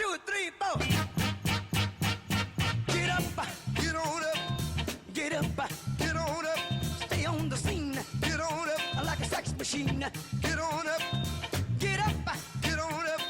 2, 3, 4. Get up, get on up, get up, get on up. Stay on the scene, get on up like a sex machine. Get on up, get up, get on up,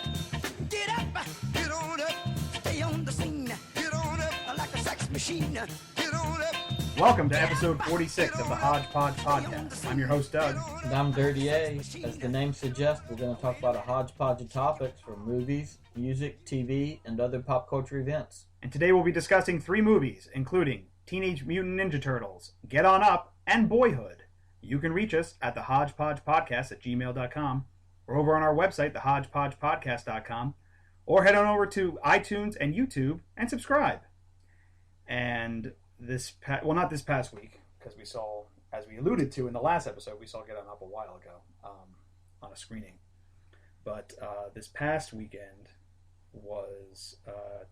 get up, get on up. Stay on the scene, get on up like a sex machine. Get on up. Welcome to episode 46 of the Hodgepodge podcast. I'm your host, Doug. And I'm Dirty A. As the name suggests, we're going to talk about a hodgepodge of topics from movies, music, TV, and other pop culture events. And today we'll be discussing 3 movies, including Teenage Mutant Ninja Turtles, Get On Up, and Boyhood. You can reach us at the hodgepodgepodcast@gmail.com or over on our website, thehodgepodgepodcast.com, or head on over to iTunes and YouTube and subscribe. And not this past week, because we saw, as we alluded to in the last episode, we saw Get On Up a while ago on a screening. But this past weekend was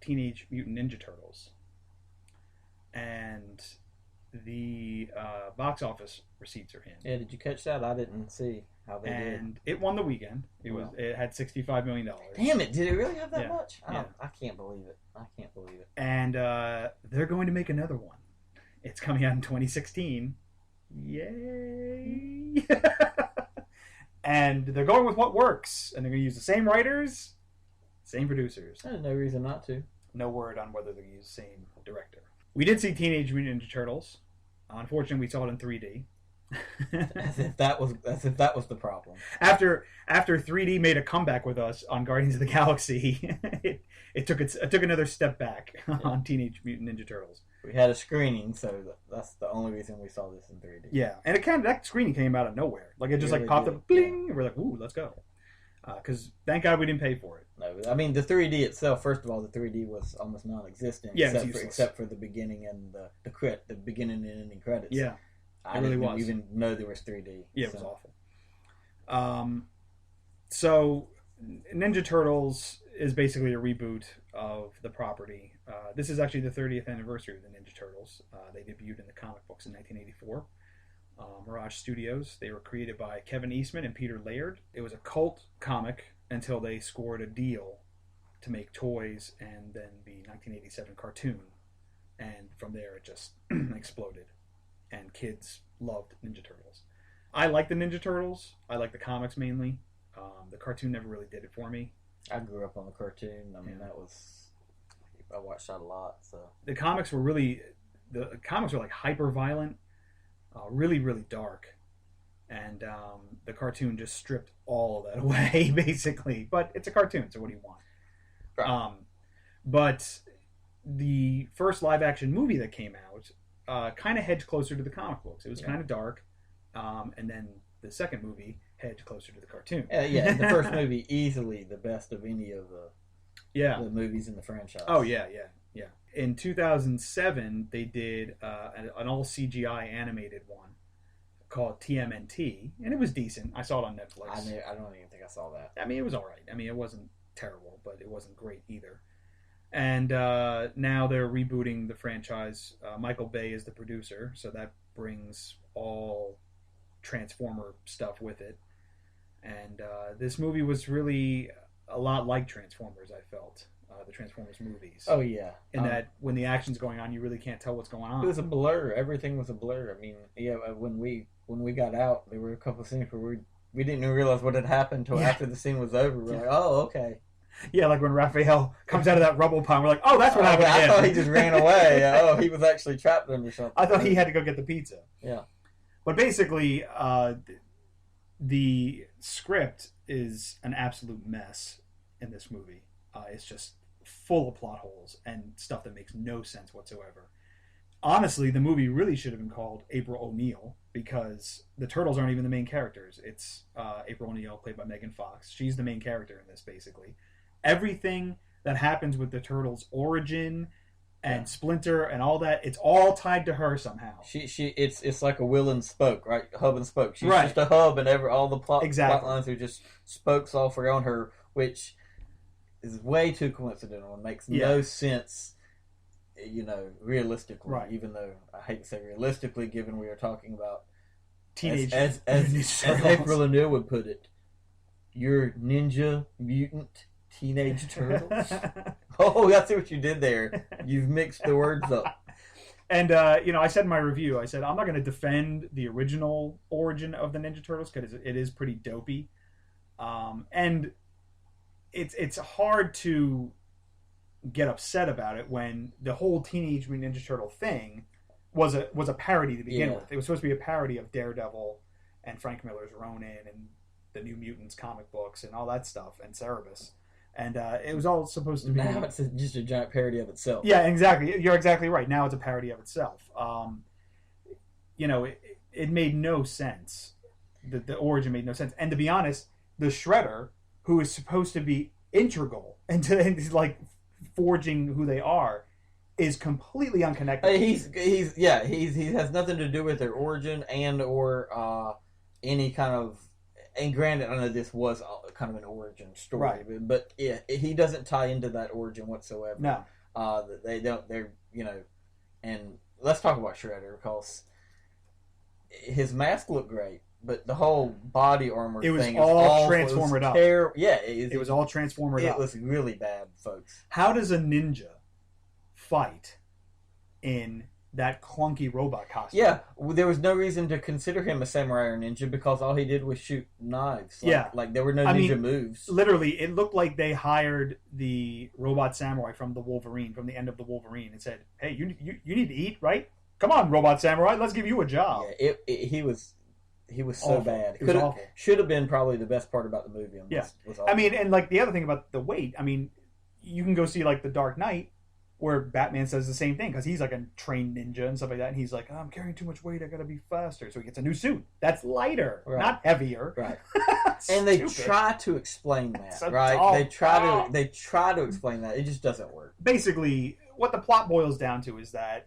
Teenage Mutant Ninja Turtles. And the box office receipts are in. Yeah, did you catch that? I didn't see how they did. And it won the weekend. It had $65 million. Damn it, did it really have that Yeah. much? Yeah. I can't believe it. And they're going to make another one. It's coming out in 2016. Yay! And they're going with what works. And they're going to use the same writers, same producers. There's no reason not to. No word on whether they're going to use the same director. We did see Teenage Mutant Ninja Turtles. Unfortunately, we saw it in 3D. As if that was the problem. After 3D made a comeback with us on Guardians of the Galaxy, it took another step back on Teenage Mutant Ninja Turtles. We had a screening, so that's the only reason we saw this in 3D. Yeah, and that screening came out of nowhere. Like it just Really popped did. up, bling, and we're like, ooh, let's go. Because thank God we didn't pay for it. No, I mean the 3D itself. First of all, the 3D was almost non-existent, Yeah, it's except for the beginning and the beginning and ending credits. Yeah, I really didn't was. even know there was 3D. Yeah, it was awful. So Ninja Turtles is basically a reboot of the property. This is actually the 30th anniversary of the Ninja Turtles. They debuted in the comic books in 1984. Mirage Studios. They were created by Kevin Eastman and Peter Laird. It was a cult comic until they scored a deal to make toys and then the 1987 cartoon. And from there it just exploded. And kids loved Ninja Turtles. I like the Ninja Turtles. I like the comics mainly. The cartoon never really did it for me. I grew up on the cartoon. I mean, I watched that a lot. So The comics were like hyper violent, really, really dark. And the cartoon just stripped all of that away, basically. But it's a cartoon, so what do you want? Right. But the first live-action movie that came out kind of hedged closer to the comic books. It was kind of dark. And then the second movie hedged closer to the cartoon. Yeah, the first movie easily the best of any of the movies in the franchise. Oh, yeah. In 2007, they did an all CGI animated one called TMNT, and it was decent. I saw it on Netflix. I don't even think I saw that. I mean, it was all right. I mean, it wasn't terrible, but it wasn't great either. And now they're rebooting the franchise. Michael Bay is the producer, so that brings all Transformer stuff with it. And this movie was really a lot like Transformers, I felt. The Transformers movies. Oh, yeah. In that when the action's going on, you really can't tell what's going on. It was a blur. Everything was a blur. I mean, yeah, when we got out, there were a couple of scenes where we didn't even realize what had happened until after the scene was over. We're like, oh, okay. Yeah, like when Raphael comes out of that rubble pile, we're like, oh, that's what happened to I him. thought he just ran away. Oh, he was actually trapped under something. I thought he had to go get the pizza. Yeah. But basically, the script is an absolute mess in this movie. It's just full of plot holes and stuff that makes no sense whatsoever. Honestly, the movie really should have been called April O'Neil because the Turtles aren't even the main characters. It's April O'Neil, played by Megan Fox. She's the main character in this, basically. Everything that happens with the Turtles' origin and Splinter and all that, it's all tied to her somehow. It's like a wheel and spoke, right? Hub and spoke. She's Right. just a hub, and all the plot Exactly. lines are just spokes all around her, which is way too coincidental and makes no sense, realistically. Right. Even though I hate to say realistically, given we are talking about Teenage as April O'Neil would put it, your Ninja Mutant Teenage Turtles? Oh, I see what you did there. You've mixed the words up. And, I said in my review, I said, I'm not going to defend the original origin of the Ninja Turtles because it is pretty dopey. And it's hard to get upset about it when the whole Teenage Mutant Ninja Turtle thing was a parody to begin with. It was supposed to be a parody of Daredevil and Frank Miller's Ronin and the New Mutants comic books and all that stuff, and Cerebus. And it was all supposed to be... Now it's just a giant parody of itself. Yeah, exactly. You're exactly right. Now it's a parody of itself. It made no sense. The origin made no sense. And to be honest, the Shredder, who is supposed to be integral into like forging who they are, is completely unconnected. He has nothing to do with their origin or any kind of. And granted, I know this was kind of an origin story, right. but yeah, he doesn't tie into that origin whatsoever. No, they don't. They're and let's talk about Shredder because his mask looked great, but the whole body armor it was thing all transformed up. It was all transformed up. It was really bad, folks. How does a ninja fight in that clunky robot costume? Yeah, there was no reason to consider him a samurai or ninja because all he did was shoot knives. Like there were no ninja moves. Literally, it looked like they hired the robot samurai from the end of the Wolverine, and said, "Hey, you need to eat, right? Come on, robot samurai, let's give you a job." Yeah, he was so awful. bad. It was awful. Should have been probably the best part about the movie. Was I mean, and like the other thing about the weight, I mean, you can go see like The Dark Knight, where Batman says the same thing because he's like a trained ninja and stuff like that, and he's like, I'm carrying too much weight, I gotta be faster. So he gets a new suit that's lighter, not heavier. Right. And they try to explain that, right? Dumb. They try to explain that. It just doesn't work. Basically, what the plot boils down to is that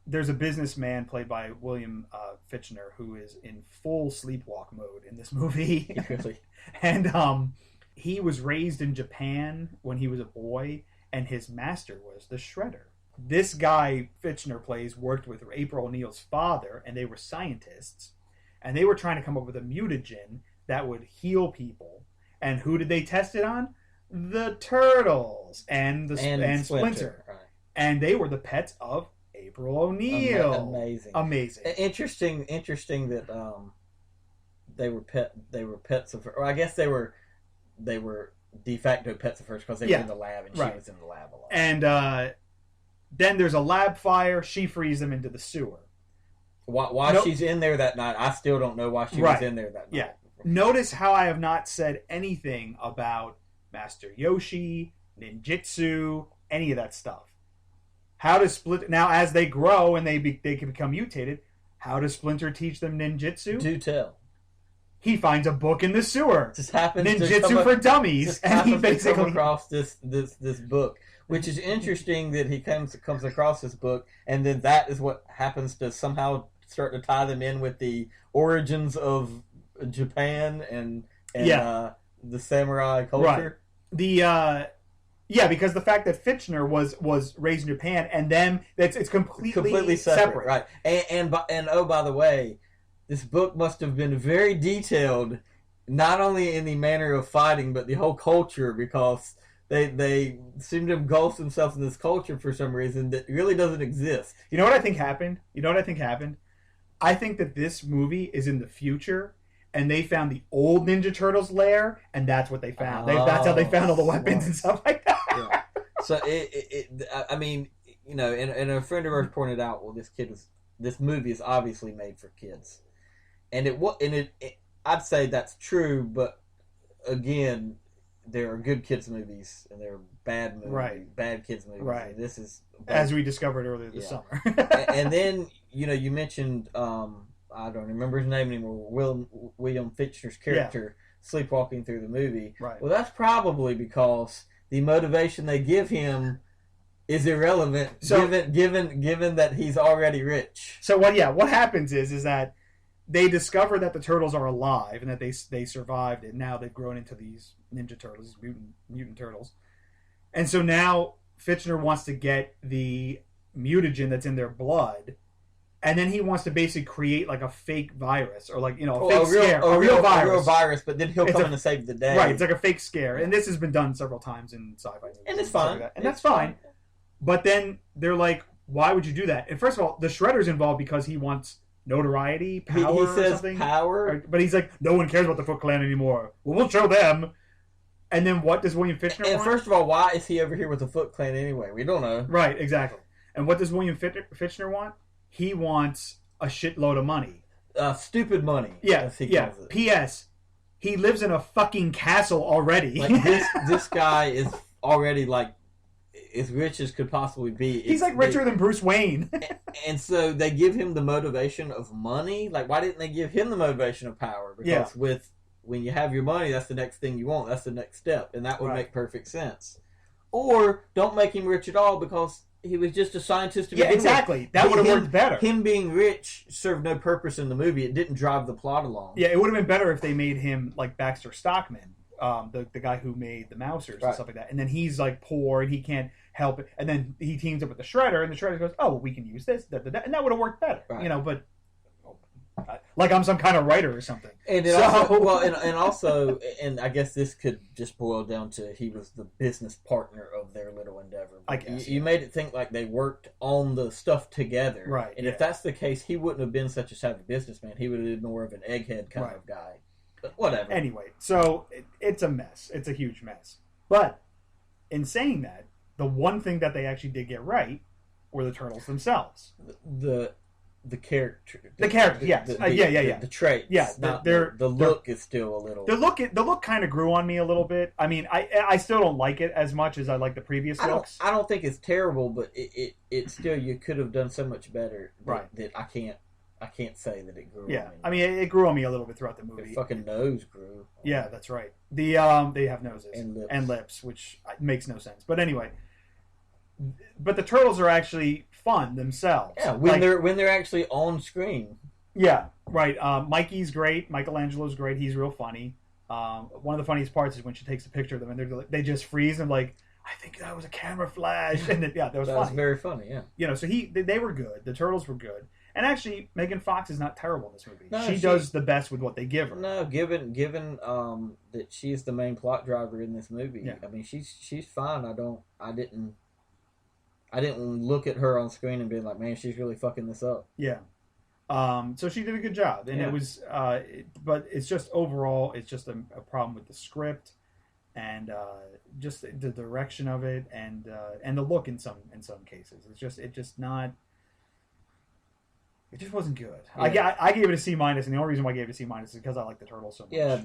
there's a businessman played by William Fichtner who is in full sleepwalk mode in this movie. Really? And he was raised in Japan when he was a boy, and his master was the Shredder. This guy Fichtner plays worked with April O'Neil's father, and they were scientists, and they were trying to come up with a mutagen that would heal people. And who did they test it on? The Turtles and Splinter. Right. And they were the pets of April O'Neil. Amazing. Interesting that they were pets of her. Or I guess they were de facto pets of hers because they were in the lab and she was in the lab a lot. And then there's a lab fire. She frees them into the sewer. Why she's in there that night, I still don't know why she was in there that night. Yeah. Notice how I have not said anything about Master Yoshi, ninjutsu, any of that stuff. How does Splinter... Now, as they grow and they can become mutated, how does Splinter teach them ninjutsu? Do tell. He finds a book in the sewer. Just happens Ninjutsu for Dummies, and he basically come across this book, which is interesting that he comes across this book, and then that is what happens to somehow start to tie them in with the origins of Japan and the samurai culture. Right. Because the fact that Fichtner was raised in Japan, and then it's completely separate. Right? And oh, by the way, this book must have been very detailed, not only in the manner of fighting, but the whole culture, because they seem to engulf themselves in this culture for some reason that really doesn't exist. You know what I think happened? I think that this movie is in the future, and they found the old Ninja Turtles lair, and that's what they found. That's how they found all the weapons and stuff like that. Yeah. So I mean, and a friend of ours pointed out, well, this movie is obviously made for kids. And I'd say that's true, but again, there are good kids movies and there are bad movies, bad kids movies. Right. And this is as we discovered earlier this summer. And then you mentioned I don't remember his name anymore. William Fichtner's character sleepwalking through the movie. Right. Well, that's probably because the motivation they give him is irrelevant, given that he's already rich. So what happens is that they discover that the turtles are alive and that they survived, and now they've grown into these Ninja Turtles, mutant turtles. And so now Fichtner wants to get the mutagen that's in their blood And then he wants to basically create like a fake virus or like, a Oh, fake scare. A real virus. A real virus, but then he'll come in and save the day. Right, it's like a fake scare. And this has been done several times in sci-fi movies. And it's fine. Like and that's fine. But then they're like, why would you do that? And first of all, the Shredder's involved because he wants notoriety, power, he says or something. Power. But he's like, no one cares about the Foot Clan anymore. Well, we'll show them. And then what does William Fichtner want? And first of all, why is he over here with the Foot Clan anyway? We don't know. Right, exactly. And what does William Fichtner want? He wants a shitload of money. Stupid money. Yeah, as he calls it. P.S. He lives in a fucking castle already. Like this guy is already like as rich as could possibly be. He's like richer than Bruce Wayne. And so they give him the motivation of money. Like, why didn't they give him the motivation of power? Because when you have your money, that's the next thing you want. That's the next step, and that would make perfect sense. Or don't make him rich at all because he was just a scientist to begin with. Exactly. That would have worked better. Him being rich served no purpose in the movie. It didn't drive the plot along. Yeah, it would have been better if they made him like Baxter Stockman, the guy who made the Mousers and stuff like that. And then he's like poor and he can't help it. And then he teams up with the Shredder, and the Shredder goes, "Oh, well, we can use this," and that would have worked better. Right. But like I'm some kind of writer or something. And also, and I guess this could just boil down to he was the business partner of their little endeavor. I guess you made it think like they worked on the stuff together, right? And if that's the case, he wouldn't have been such a savvy businessman. He would have been more of an egghead kind of guy. But whatever. Anyway, so it's a mess. It's a huge mess. But in saying that, the one thing that they actually did get right were the turtles themselves. The character, yes, the traits, the look is still a little. The look kind of grew on me a little bit. I mean, I still don't like it as much as I like the previous looks. I don't think it's terrible, but it still, you could have done so much better. That I can't say that it grew. Yeah, on me. I mean, it grew on me a little bit throughout the movie. Their fucking nose grew. Yeah, that's right. They have noses and lips, which makes no sense. But anyway, but the turtles are actually fun themselves. Yeah, when they're actually on screen. Yeah, right. Mikey's great. Michelangelo's great. He's real funny. One of the funniest parts is when she takes a picture of them and they just freeze and like, I think that was a camera flash. And that was funny. That was very funny. Yeah. So they were good. The turtles were good. And actually, Megan Fox is not terrible in this movie. No, she does the best with what they give her. No, given that she's the main plot driver in this movie. Yeah. I mean, she's fine. I didn't look at her on screen and be like, man, she's really fucking this up. Yeah. So she did a good job, and it was. But it's just overall, it's just a problem with the script, and just the direction of it, and the look in some cases. It just wasn't good. Yeah. I gave it a C-, and the only reason why I gave it a C- is because I like the turtles so much. Yeah,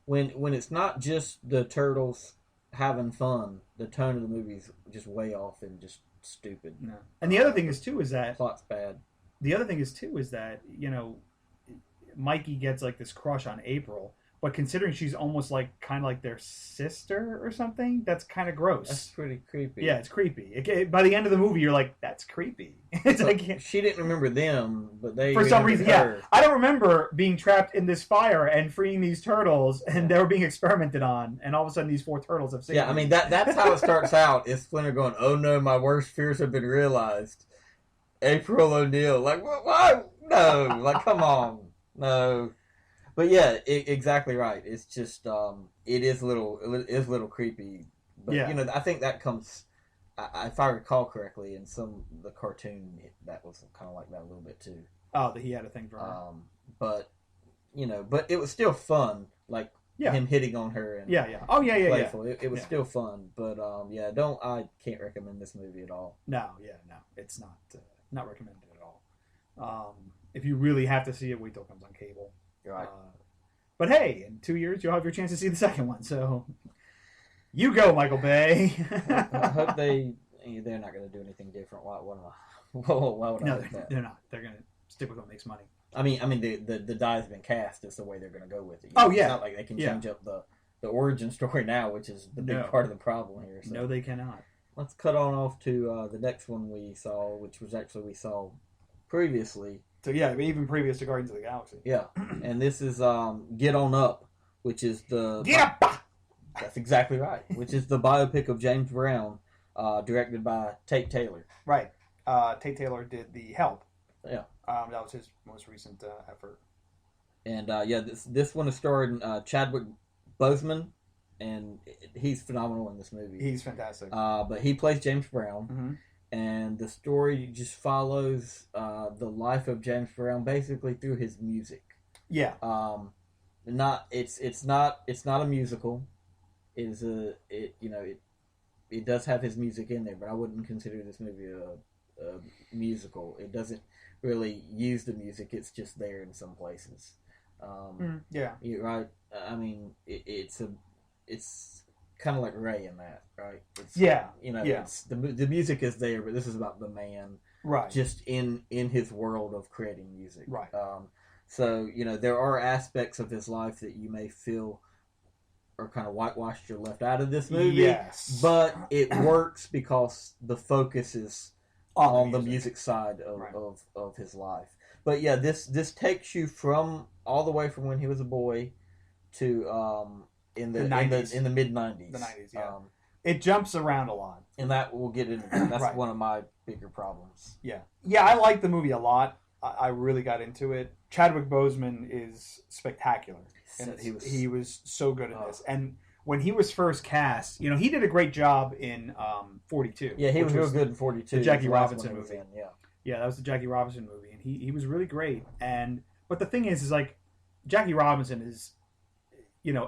when it's not just the turtles having fun, the tone of the movie is just way off and just stupid. No. And the other thing is that plot's bad. The other thing is that Mikey gets like this crush on April, but considering she's almost like kind of like their sister or something, that's kind of gross. That's pretty creepy. Yeah, it's creepy. By the end of the movie, you're like, that's creepy. It's like she didn't remember them, but they for some reason, her. I don't remember being trapped in this fire and freeing these turtles, and they were being experimented on, and all of a sudden these 4 turtles have saved me. I mean that's how it starts out. Is Splinter going, "Oh no, my worst fears have been realized." April O'Neil, like what? No, like come on, no. But yeah, exactly right. It's just it is a little creepy. But I think that comes. If I recall correctly, in the cartoon that was kind of like that a little bit too. Oh, that he had a thing for her. But it was still fun. Like him hitting on her and Oh yeah. Playful. It was still fun. But I can't recommend this movie at all. No, it's not recommended at all. If you really have to see it, wait till it comes on cable. Right. But hey, in 2 years you'll have your chance to see the second one. So you go, Michael Bay. I hope they're not going to do anything different. Why would I? No, they're not. They're going to stick with what makes money. I mean, the die's been cast. It's the way they're going to go with it. Oh yeah. It's not like they can change up the origin story now, which is the big part of the problem here. So. No, they cannot. Let's cut on off to the next one we saw, which was actually we saw previously. So yeah, even previous to Guardians of the Galaxy. Yeah, and this is Get On Up, which is the... Get Up! That's exactly right. Which is the biopic of James Brown, directed by Tate Taylor. Right. Tate Taylor did The Help. Yeah. That was his most recent effort. And this one is starring Chadwick Boseman, and he's phenomenal in this movie. He's fantastic. But he plays James Brown, Mm-hmm. and the story just follows the life of James Brown basically through his music. Yeah. It's not a musical. It does have his music in there, but I wouldn't consider this movie a musical. It doesn't really use the music. It's just there in some places. Yeah. You're right. I mean, it's kind of like Ray in that, right? It's, yeah. It's the music is there, but this is about the man, right? Just in his world of creating music, right? So there are aspects of his life that you may feel are kind of whitewashed or left out of this movie. Yes, but it works because the focus is on the music side of his life. But yeah, this takes you from all the way from when he was a boy to in the mid 90s. The 90s, yeah. It jumps around a lot, and that we'll get into. That's one of my bigger problems. Yeah, I like the movie a lot. I really got into it. Chadwick Boseman is spectacular, and he was so good in this. And when he was first cast, he did a great job in 42. Yeah, he was real good in 42. The Jackie Robinson movie. Yeah, that was the Jackie Robinson movie, and he was really great. But the thing is like Jackie Robinson is,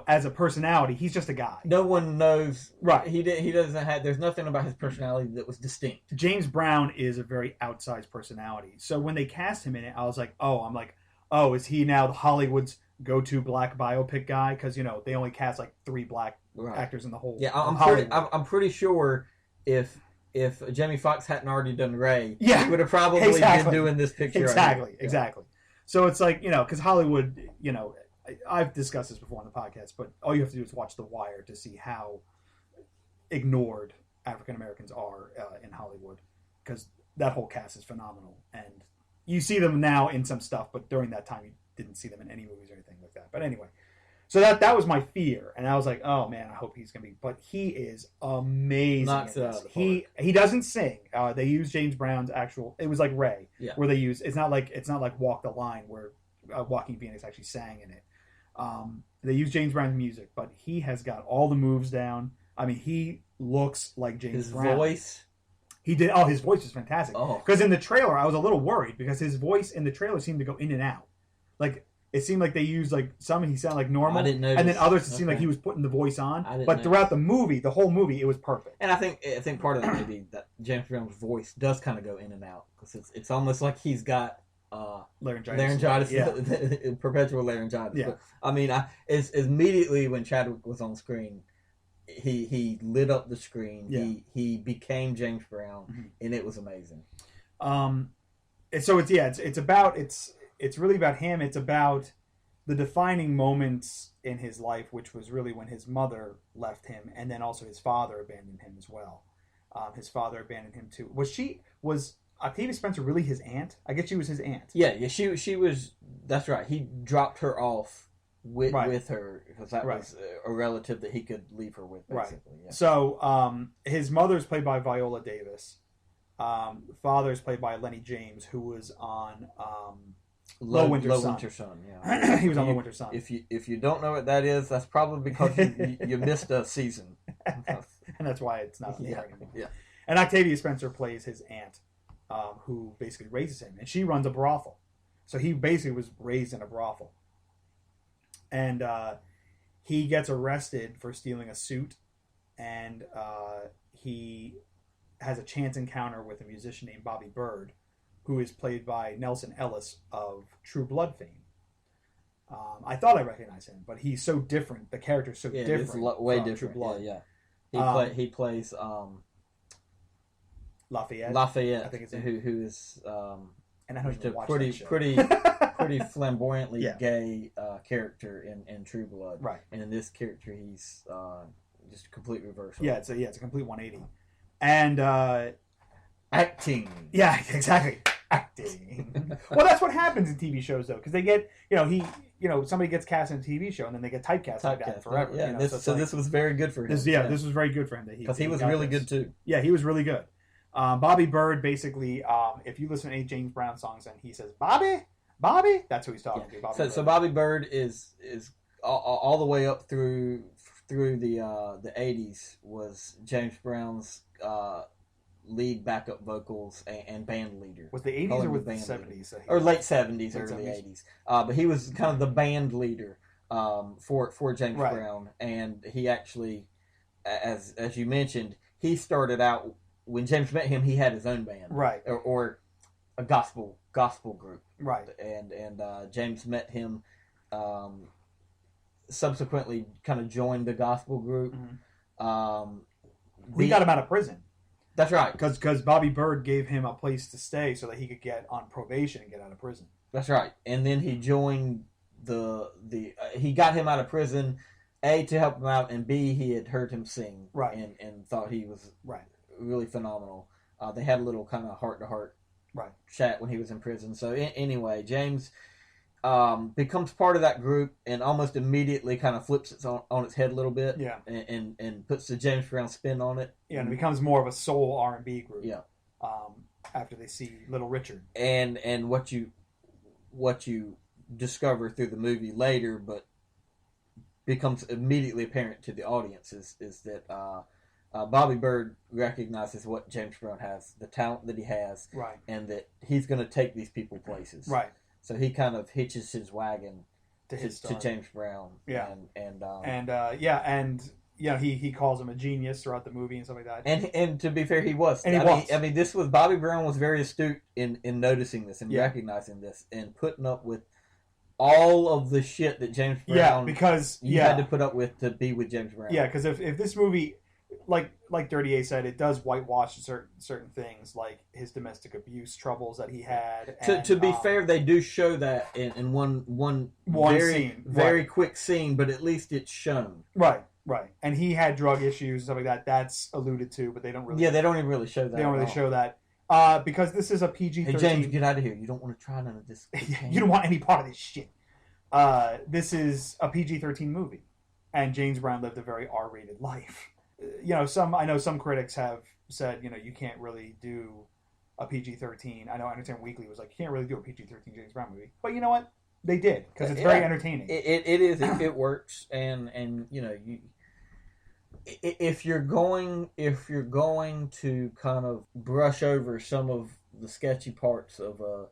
as a personality, he's just a guy. No one knows. Right. He doesn't have. There's nothing about his personality that was distinct. James Brown is a very outsized personality. So when they cast him in it, I was like, is he now Hollywood's go-to black biopic guy? Because they only cast like 3 black actors in the whole. Yeah, I'm pretty sure if Jamie Foxx hadn't already done Ray, he would have probably been doing this picture. Exactly. So it's like because Hollywood, I've discussed this before on the podcast, but all you have to do is watch The Wire to see how ignored African Americans are in Hollywood, because that whole cast is phenomenal, and you see them now in some stuff, but during that time you didn't see them in any movies or anything like that. But anyway, so that was my fear, and I was like, oh man, I hope he's gonna be. But he is amazing. Knocks it out of the park. He doesn't sing. They use James Brown's actual. It was like Ray, where they use. It's not like Walk the Line where Joaquin Phoenix actually sang in it. They use James Brown's music, but he has got all the moves down. I mean, he looks like James Brown. His voice? He did. Oh, his voice is fantastic. Because in the trailer, I was a little worried because his voice in the trailer seemed to go in and out. Like, it seemed like they used, like, some he sounded like normal. I didn't notice. And then others, it seemed like he was putting the voice on. But throughout the whole movie, it was perfect. And I think part of that maybe that James Brown's voice does kind of go in and out. Because it's almost like he's got... laryngitis, perpetual laryngitis. Yeah. But, I mean, it's immediately when Chadwick was on screen, he lit up the screen. Yeah. He became James Brown, and it was amazing. So it's really about him. It's about the defining moments in his life, which was really when his mother left him, and then also his father abandoned him as well. His father abandoned him too. Was Octavia Spencer really his aunt? I guess she was his aunt. Yeah, she was. That's right. He dropped her off with her because that was a relative that he could leave her with, basically. Right. Yeah. So his mother's played by Viola Davis. Father's played by Lenny James, who was on Low Winter Sun. Yeah. He was on Low Winter Sun. If you don't know what that is, that's probably because you missed a season, and that's why it's not there anymore. Yeah. And Octavia Spencer plays his aunt. Who basically raises him, and she runs a brothel. So he basically was raised in a brothel, and he gets arrested for stealing a suit, and he has a chance encounter with a musician named Bobby Bird, who is played by Nelson Ellis of True Blood fame. I thought I recognized him, but he's so different. The character's so different. It's way different. True Blood. Yeah. He plays. Lafayette, I think it's who is and I don't even watch pretty flamboyantly gay character in True Blood, right? And in this character, he's just a complete reversal. Yeah, it's a complete 180. And acting, yeah, exactly, acting. Well, that's what happens in TV shows though, because they get somebody gets cast in a TV show and then they get typecast like that forever. Yeah, this was very good for him. This was very good for him because he was really good too. Yeah, he was really good. Bobby Bird, basically, if you listen to any James Brown songs and he says, Bobby, that's who he's talking to. Bobby Bird. So Bobby Bird is all the way up through the 80s was James Brown's lead backup vocals and band leader. Was the 80s or was the 70s? Or late 70s, early 80s. But he was kind of the band leader for James Brown. And he actually, as you mentioned, he started out, when James met him, he had his own band. Right. Or a gospel group. Right. And James met him, subsequently kind of joined the gospel group. Mm-hmm. We got him out of prison. That's right. Because Bobby Bird gave him a place to stay so that he could get on probation and get out of prison. That's right. And then he joined he got him out of prison, A, to help him out, and B, he had heard him sing. Right. And thought he was right. really phenomenal. They had a little kind of heart-to-heart chat when he was in prison. So anyway, James becomes part of that group and almost immediately kind of flips it on its head a little bit. Yeah. And puts the James Brown spin on it. Yeah, and it becomes more of a soul R&B group. Yeah. After they see Little Richard. And what you discover through the movie later, but becomes immediately apparent to the audience is that Bobby Bird recognizes what James Brown has, the talent that he has, right, and that he's going to take these people places. Right. So he kind of hitches his wagon to James Brown. Yeah. And he calls him a genius throughout the movie and stuff like that. And to be fair, he was. I mean, this was Bobby Brown was very astute in noticing this and recognizing this and putting up with all of the shit that James Brown had to put up with to be with James Brown. Yeah, because if this movie, like Dirty A said, it does whitewash certain things like his domestic abuse troubles that he had. To be fair, they do show that in one scene, very quick scene, but at least it's shown. Right. Right, and he had drug issues and stuff like that. That's alluded to, but they don't really. Yeah, they don't even really show that. They don't really show that because this is a PG-13. Hey James, get out of here! You don't want to try none of this. You don't want any part of this shit. This is a PG-13 movie, and James Brown lived a very R-rated life. I know some critics have said, you can't really do a PG-13. I know Entertainment Weekly was like, you can't really do a PG-13 James Brown movie, but you know what? They did because it's very entertaining. It is. It works, and if you're going to kind of brush over some of the sketchy parts of a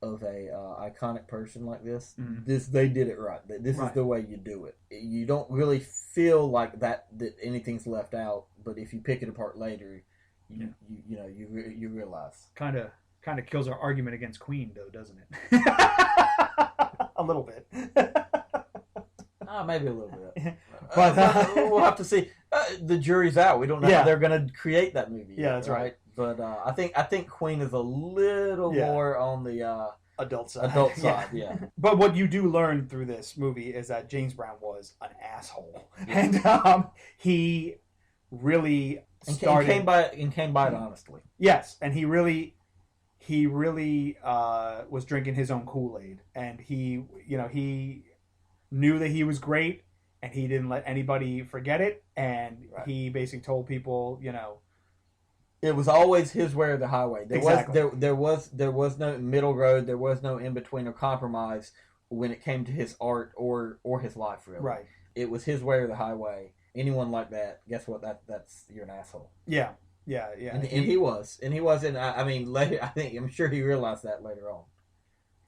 iconic person like this, they did it right. This is the way you do it. You don't really feel like that anything's left out, but if you pick it apart later, you realize. Kind of kills our argument against Queen, though, doesn't it? A little bit. Maybe a little bit. But we'll have to see. The jury's out. We don't know how they're going to create that movie. Yeah, that's right. But I think Queen is a little more on the adult side. Yeah. But what you do learn through this movie is that James Brown was an asshole, and he really started and came by it honestly. Yes, and he really was drinking his own Kool-Aid, and he knew that he was great, and he didn't let anybody forget it, and he basically told people, it was always his way or the highway. There was no middle road, there was no in between or compromise when it came to his art or his life, really. Right. It was his way or the highway. Anyone like that, guess what? That's you're an asshole. Yeah. And he was, and I mean, later, I'm sure he realized that later on.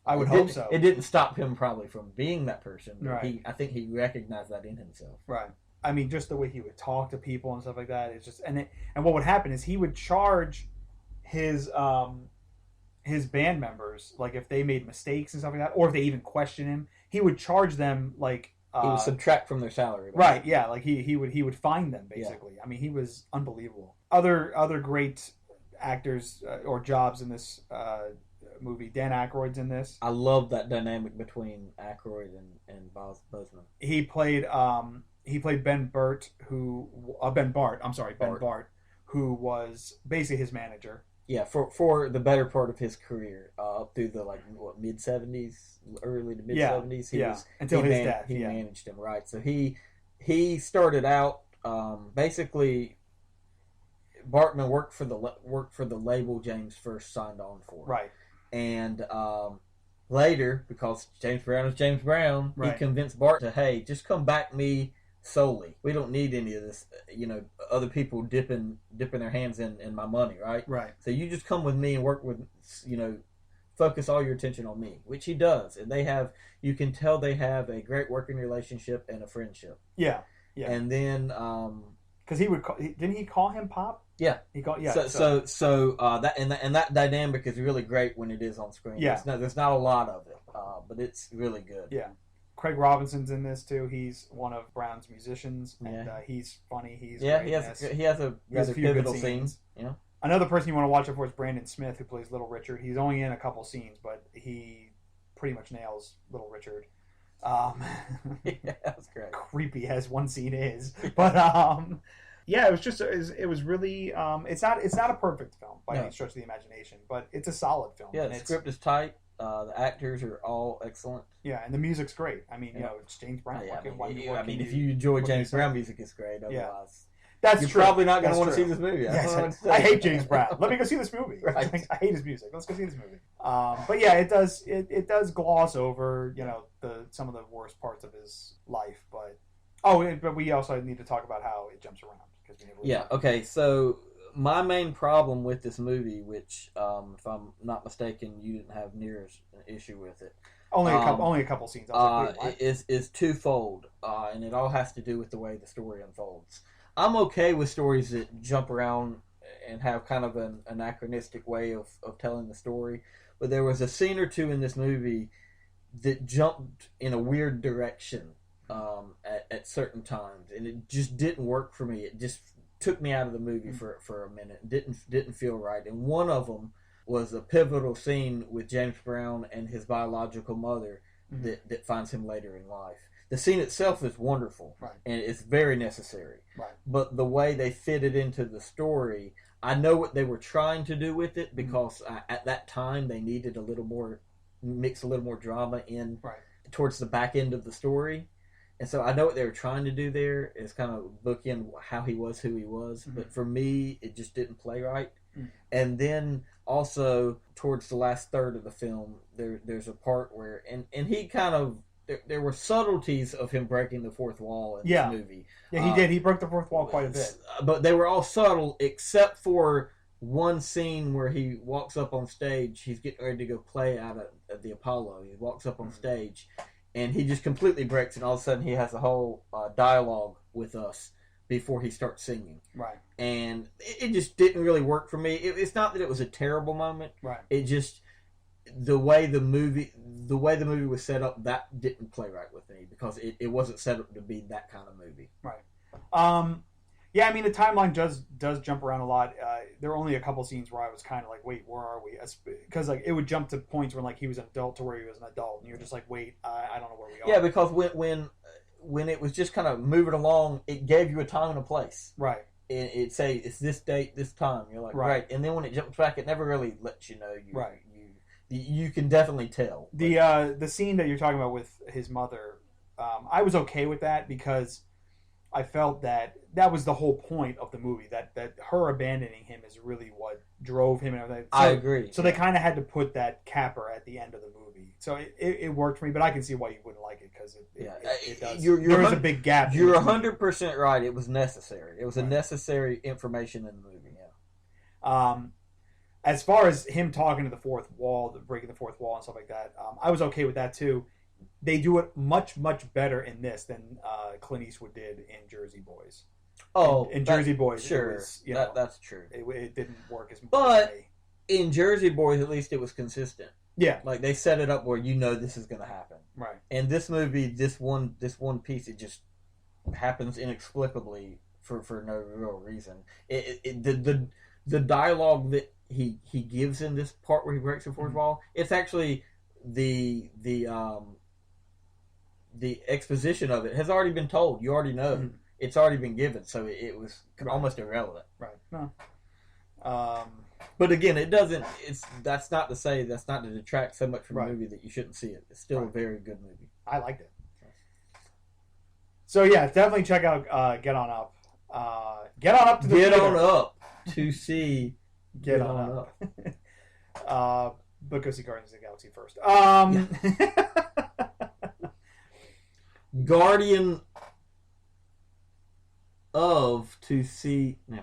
I would hope so. It didn't stop him probably from being that person. Right. I think he recognized that in himself. Right. I mean, just the way he would talk to people and stuff like that. It's just and what would happen is he would charge his band members, like if they made mistakes and stuff like that, or if they even question him, he would charge them like. He would subtract from their salary. Right, yeah, like he would fine them basically. Yeah. I mean, he was unbelievable. Other great actors or jobs in this movie. Dan Aykroyd's in this. I love that dynamic between Aykroyd and Boseman. He played Ben Bart, who was basically his manager. Yeah, for the better part of his career, up through the mid-70s, early to mid-70s. Until his death. He managed him, right? So he started out basically Bartman worked for the label James first signed on for. Right. And later, because James Brown is James Brown, Right. he convinced Bart to, hey, just come back me solely. We don't need any of this, other people dipping their hands in my money, right? Right. So you just come with me and work with, focus all your attention on me, which he does. And you can tell they have a great working relationship and a friendship. Yeah. Yeah. And then, because didn't he call him Pop? Yeah. He called, yeah. So that dynamic is really great when it is on screen. Yeah. There's not a lot of it, but it's really good. Yeah. Craig Robinson's in this too. He's one of Brown's musicians, and Yeah. he's funny. He's Yeah, great he in has this. he has a rather few good pivotal scenes. scene. Yeah. Another person you want to watch it for is Brandon Smith, who plays Little Richard. He's only in a couple scenes, but he pretty much nails Little Richard. Yeah, that's great. Creepy as one scene is, but yeah, it was really it's not a perfect film by any stretch of the imagination, but it's a solid film. Yeah, and the script is tight. The actors are all excellent. Yeah, and the music's great. I mean, it's James Brown. If you enjoy James Brown music, it's great. Otherwise, that's you're true. probably not going to want to true. see this movie. I hate James Brown. Let me go see this movie. Right. I hate his music. Let's go see this movie. But yeah, it does gloss over some of the worst parts of his life. But we also need to talk about how it jumps around because we never. Yeah. Okay. So my main problem with this movie, which if I'm not mistaken, you didn't have near an issue with it. Only a couple scenes. I was like, wait, what? is twofold, and it all has to do with the way the story unfolds. I'm okay with stories that jump around and have kind of an anachronistic way of telling the story, but there was a scene or two in this movie that jumped in a weird direction at certain times, and it just didn't work for me. It just took me out of the movie for a minute. Didn't feel right, and one of them was a pivotal scene with James Brown and his biological mother that finds him later in life. The scene itself is wonderful, right, and it's very necessary. Right. But the way they fit it into the story, I know what they were trying to do with it because at that time they needed mix a little more drama in towards the back end of the story. And so I know what they were trying to do there is kind of bookend how he was, who he was. Mm-hmm. But for me, it just didn't play right. Mm-hmm. And then also towards the last third of the film, there's a part where, and he kind of, there were subtleties of him breaking the fourth wall in this movie. Yeah, he did. He broke the fourth wall quite a bit. But they were all subtle except for one scene where he walks up on stage. He's getting ready to go play out at the Apollo. He walks up on stage. And he just completely breaks, and all of a sudden he has a whole dialogue with us before he starts singing. Right. And it just didn't really work for me. It's not that it was a terrible moment. Right. It just the way the movie was set up, that didn't play right with me because it wasn't set up to be that kind of movie. Right. Yeah, I mean the timeline does jump around a lot. There were only a couple scenes where I was kind of like, wait, where are we? Because like it would jump to points where like he was an adult to where he was an adult, and you're just like, wait, I don't know where we are. Yeah, because when it was just kind of moving along, it gave you a time and a place. Right. It say it's this date, this time. You're like, right. And then when it jumps back, it never really lets you know. You can definitely tell. The scene that you're talking about with his mother, I was okay with that because I felt that was the whole point of the movie. That her abandoning him is really what drove him and everything. So, I agree. So they kind of had to put that capper at the end of the movie. So it worked for me, but I can see why you wouldn't like it because it does. There was a big gap. You're 100% right. It was necessary. It was a necessary information in the movie. Yeah. As far as him talking to the fourth wall, breaking the fourth wall and stuff like that, I was okay with that too. They do it much, much better in this than Clint Eastwood did in Jersey Boys. Oh, in Jersey Boys, sure, it was, that's true. It didn't work as much. But in Jersey Boys, at least it was consistent. Yeah, like they set it up where this is going to happen. Right. And this movie, this one piece, it just happens inexplicably for no real reason. The dialogue that he gives in this part where he breaks the fourth wall, it's actually the exposition of it has already been told. You already know. Mm-hmm. It's already been given, so it was almost irrelevant. Right. No. But again, that's not to detract so much from the movie that you shouldn't see it. It's still a very good movie. I liked it. So yeah, definitely check out Get On Up. Get on up to the Get theater. on up to see Get on up. But go see Guardians of the Galaxy first. Guardian of to see. No.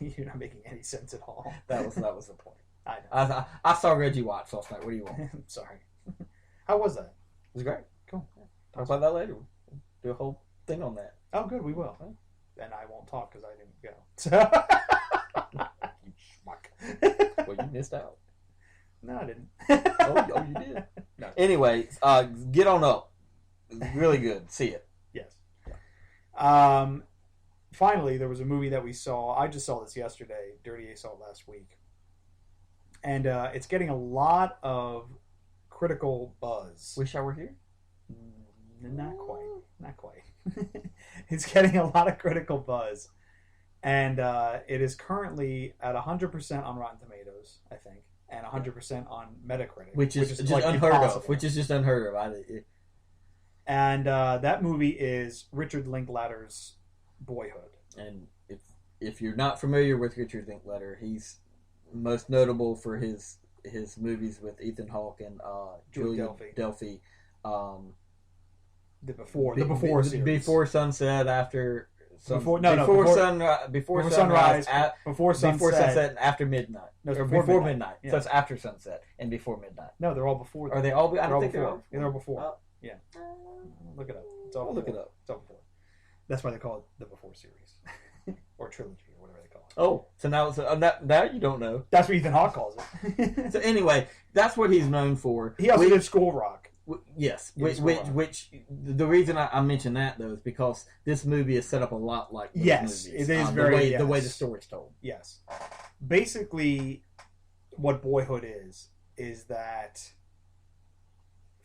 You're not making any sense at all. That was the point. I know. I saw Reggie Watts last night. What do you want? I'm sorry. How was that? It was great. Cool. Talk about that later. We'll do a whole thing on that. Oh, good. We will. And I won't talk because I didn't go. You schmuck. Well, you missed out. No, I didn't. Oh, you did. No. Anyway, Get On Up. Really good. See it. Yes. Finally, there was a movie that we saw. I just saw this yesterday. Dirty A saw it last week. And it's getting a lot of critical buzz. Wish I Were Here? Not quite. Not quite. It's getting a lot of critical buzz. And it is currently at 100% on Rotten Tomatoes, I think, and 100% on Metacritic. Which is just like unheard impossible. of. Which is just unheard of. And that movie is Richard Linklater's Boyhood. And if you're not familiar with Richard Linklater, he's most notable for his movies with Ethan Hawke and Julia Delphi. The before series. Before Sunset, after before sunrise, before sunrise, before sunset, and after midnight. No, it's or before midnight. midnight. Yeah. So it's after sunset and before midnight. No, they're all before. Are they all? I don't think before. they're all before. They're before. Yeah. Look it up. It's all I'll before. look it up. It's all before. That's why they call it the Before series, or trilogy, or whatever they call it. Oh, so now you don't know. That's what Ethan Hawke calls it. So anyway, that's what he's known for. He also did School Rock. Yes, which the reason I mention that though is because this movie is set up a lot like those yes, movies. it is the way the story's told. Yes, basically, what Boyhood is that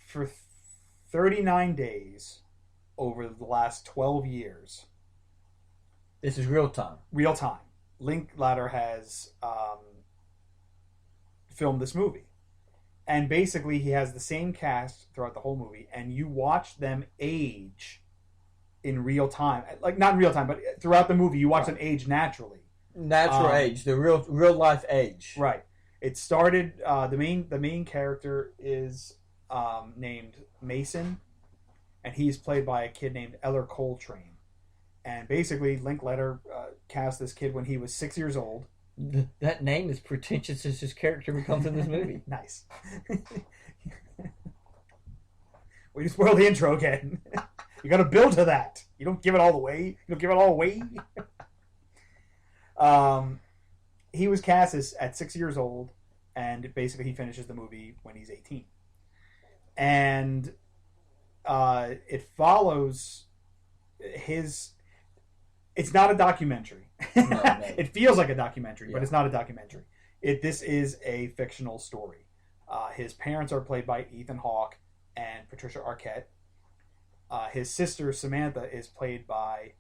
for 39 days over the last 12 years, this is real time. Real time. Linklater has filmed this movie. And basically, he has the same cast throughout the whole movie, and you watch them age in real time. Like, not in real time, but throughout the movie, you watch them age naturally. Natural age, the real life age. Right. It started. The main character is named Mason, and he's played by a kid named Eller Coltrane. And basically, Linklater cast this kid when he was 6 years old. That name is pretentious as his character becomes in this movie. Nice. We just spoiled the intro again. You got to build to that. You don't give it all away. You don't give it all away. He was cast at 6 years old, and basically he finishes the movie when he's 18. And it follows his... It's not a documentary. No. It feels like a documentary, Yeah. but it's not a documentary. This is a fictional story. His parents are played by Ethan Hawke and Patricia Arquette. His sister Samantha is played by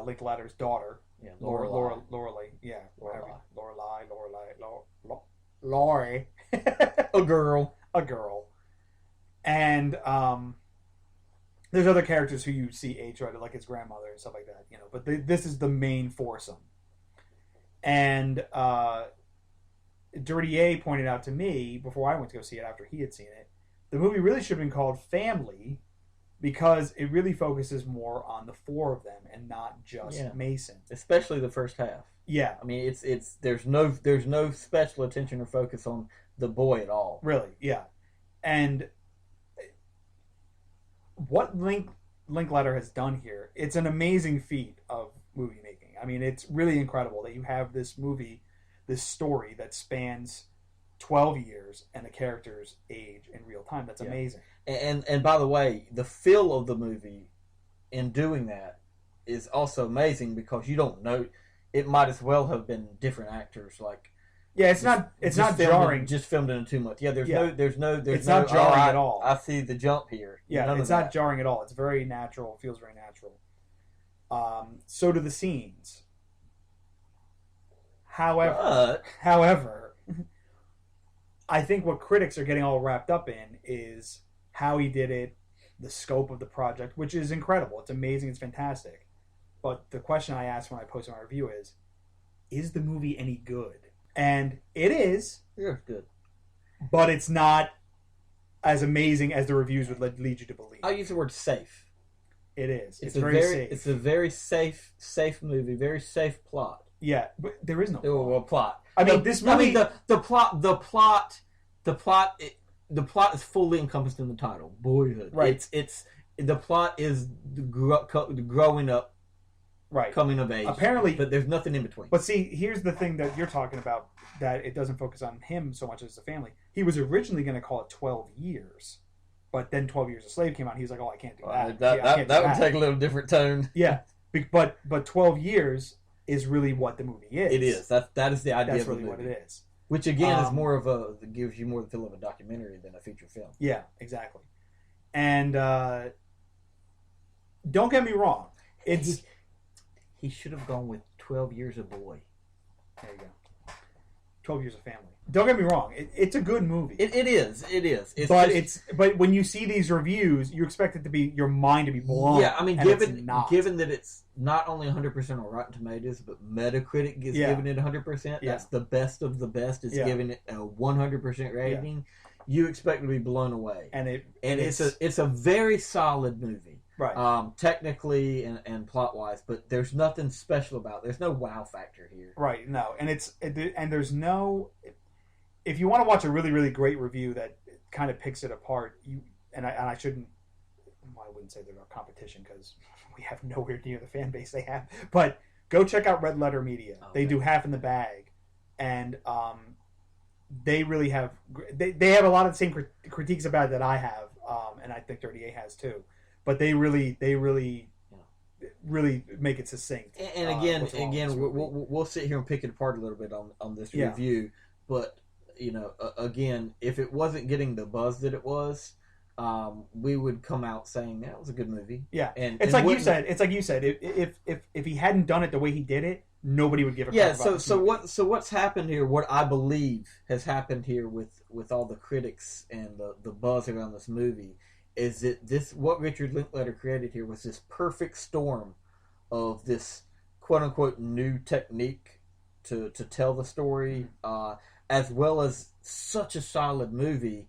Linklater's daughter, Lorelai. Yeah, Lorelai. A girl. A girl. And there's other characters who you see age right, like his grandmother and stuff like that, you know. But this is the main foursome. And Dirty A pointed out to me before I went to go see it, after he had seen it, the movie really should have been called Family, because it really focuses more on the four of them and not just Mason, especially the first half. Yeah, I mean it's there's no special attention or focus on the boy at all. Really, yeah, and what Linklater has done here, it's an amazing feat of movie making. I mean, it's really incredible that you have this movie, this story that spans 12 years and the characters age in real time. That's amazing. And by the way, the feel of the movie in doing that is also amazing, because you don't know, it might as well have been different actors. Like, yeah, it's not jarring. Just filmed in 2 months. Yeah, there's no. It's not jarring at all. I see the jump here. Yeah, it's not jarring at all. It's very natural. It feels very natural. So do the scenes. However, I think what critics are getting all wrapped up in is how he did it, the scope of the project, which is incredible. It's amazing. It's fantastic. But the question I asked when I posted my review is the movie any good? And it is. Yeah, good. But it's not as amazing as the reviews would lead you to believe. I'll use the word safe. It is. It's very safe. It's a very safe movie. Very safe plot. Yeah, but there is no plot. Well, plot. I mean, this movie. The plot is fully encompassed in the title. Boyhood. Right. It's the plot is the growing up, right, coming of age. Apparently, but there's nothing in between. But see, here's the thing that you're talking about, that it doesn't focus on him so much as the family. He was originally going to call it 12 years, but then 12 Years a Slave came out. And he was like, "Oh, I can't do that. That would take a little different tone." Yeah, but 12 years is really what the movie is. It is. That is the idea. That's of the really movie. what it is. Which again is more of gives you more the feel of a documentary than a feature film. Yeah, exactly. And don't get me wrong, he should have gone with 12 Years a Boy. There you go. 12 Years of Family. Don't get me wrong, it's a good movie. It is. But when you see these reviews, you expect it to be your mind to be blown. Yeah, I mean, given that it's not only 100% on Rotten Tomatoes, but Metacritic is giving it 100%. Yeah. That's the best of the best. Is giving it a 100% rating. Yeah. You expect to be blown away, and it's a very solid movie, right? Technically and plot wise, but there's nothing special about it. There's no wow factor here, right? No, and there's no. If you want to watch a really, really great review that kind of picks it apart, I shouldn't. Well, I wouldn't say they're our competition because we have nowhere near the fan base they have. But go check out Red Letter Media. Okay. They do Half in the Bag, and they really have. They have a lot of the same critiques about it that I have, and I think 38 has too. But they really make it succinct. And again, we'll sit here and pick it apart a little bit on this review, but. Again, if it wasn't getting the buzz that it was, we would come out saying that was a good movie. Yeah, it's like you said. If he hadn't done it the way he did it, nobody would give a crap about So what's happened here? What I believe has happened here with all the critics and the buzz around this movie is that what Richard Linklater created here was this perfect storm of this quote unquote new technique to tell the story. As well as such a solid movie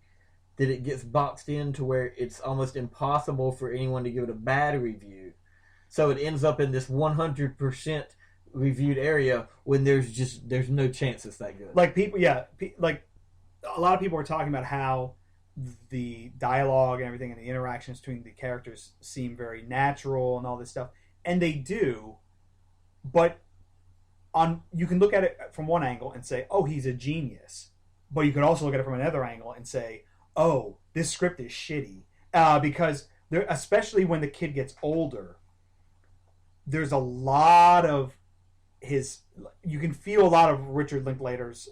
that it gets boxed in to where it's almost impossible for anyone to give it a bad review. So it ends up in this 100% reviewed area when there's no chance it's that good. Like like a lot of people are talking about how the dialogue and everything and the interactions between the characters seem very natural and all this stuff, and they do, but you can look at it from one angle and say, oh, he's a genius. But you could also look at it from another angle and say, oh, this script is shitty. Because, especially when the kid gets older, there's a lot of you can feel a lot of Richard Linklater's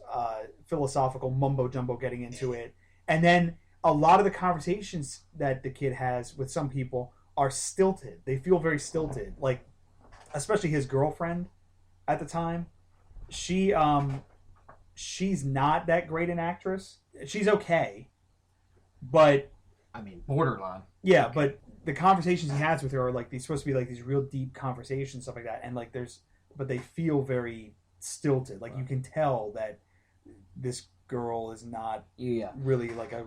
philosophical mumbo-jumbo getting into it. And then a lot of the conversations that the kid has with some people are stilted. They feel very stilted. Like, especially his girlfriend. At the time, she's not that great an actress. She's okay, but I mean borderline. Yeah, okay. But the conversations he has with her are like these supposed to be like these real deep conversations, stuff like that, and like but they feel very stilted. Like you can tell that this girl is not really like a